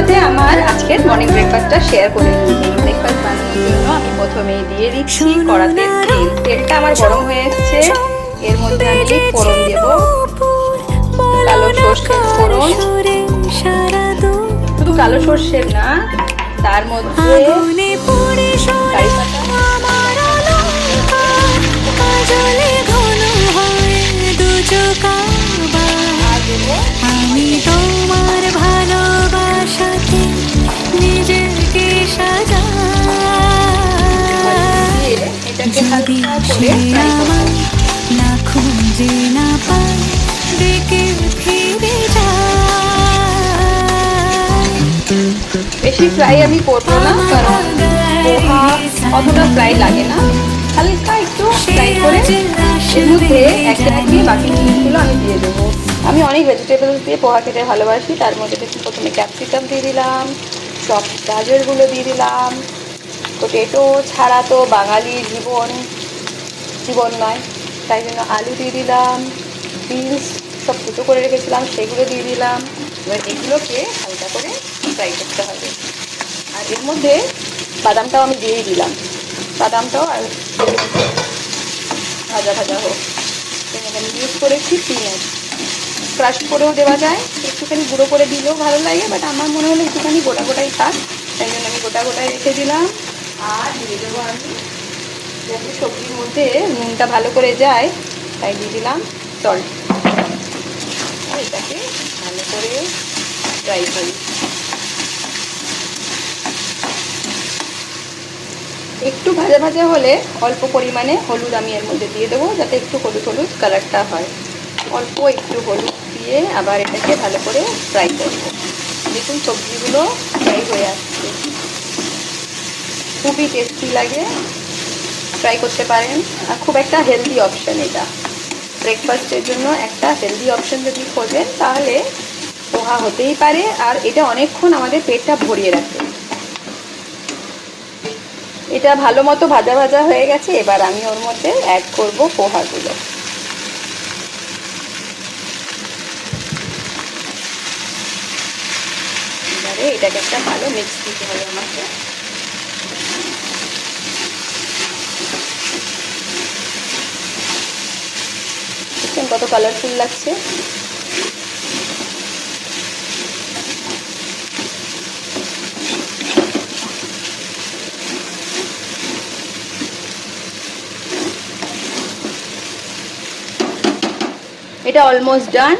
সাথে আমার আজকের মর্নিং ব্রেকফাস্টটা শেয়ার করে নিই। ব্রেকফাস্ট বানানোর জন্য আমি প্রথমেই দিয়ে দিচ্ছি কড়াতে তেল। তেলটা আমার গরম হয়ে এসছে, এর মধ্যে আমি ফোড়ন দেব, কালো সর্ষের ফোড়ন। শুধু কালো সর্ষের না, তার মধ্যে কারি পাতা, আমি তোমার ভালোবাসাতে নিজেকে সাজাই, যদি সে আমায় না খুঁজে না পায় ডেকে ফিরে যায়। বেশি ফ্রাই আমি করবো না, কারণ পোহা অতটা ফ্রাই লাগে না। হালকা একটু ফ্রাই করে এর মধ্যে একে একে বাকি জিনিসগুলো আমি দিয়ে দেবো। আমি অনেক ভেজিটেবলস দিয়ে পোহা খেতে ভালোবাসি। তার মধ্যে প্রথমে ক্যাপসিকাম দিয়ে দিলাম, সব গাজরগুলো দিয়ে দিলাম। পোটেটো ছাড়া তো বাঙালির জীবন নয়, তাই জন্য আলু দিয়ে দিলাম, বিনস সব কুচো করে রেখেছিলাম সেগুলো দিয়ে দিলাম। এবার এগুলোকে হালকা করে ফ্রাই করতে হবে। আর এর মধ্যে বাদামটাও আমি দিয়েই দিলাম, বাদামটাও আর ভাজা ভাজা হোক। আমি ইউজ করেছি পিঁয়াজ, ক্রাশ করেও দেওয়া যায়, একটুখানি গুঁড়ো করে দিলেও ভালো লাগে, বাট আমার মনে হলো একটুখানি গোটা গোটাই থাক, তাই জন্য আমি গোটা গোটাই রেখে দিলাম। আর দিয়ে দেবো আমি, যাতে সবজির মধ্যে নুনটা ভালো করে যায়, তাই দিয়ে দিলাম সল্ট। আর এটাকে ভালো করে ফ্রাই করি। একটু ভাজা ভাজা হলে অল্প পরিমাণে হলুদ আমি এর মধ্যে দিয়ে দেবো, যাতে একটু হলুদ হলুদ কালারটা হয়। অল্প একটু হলুদ দিয়ে আবার এটাকে ভালো করে ফ্রাই করব। দেখুন সবজিগুলো ফ্রাই হয়ে আসছে, খুবই টেস্টি লাগে, ট্রাই করতে পারেন। আর খুব একটা হেলদি অপশান এটা, ব্রেকফাস্টের জন্য একটা হেলদি অপশান যদি খোঁজেন তাহলে পোহা হতেই পারে। আর এটা অনেকক্ষণ আমাদের পেটটা ভরিয়ে রাখে। এটা ভালো মতো ভাজা ভাজা হয়ে গেছে, এবার আমি ওর মধ্যে অ্যাড করব পোহাগুলো। এবারে এটাকে একটা ভালো মিক্স দিতে হবে আমাকে। দেখছেন কত কালারফুল লাগছে। এটা অলমোস্ট ডান।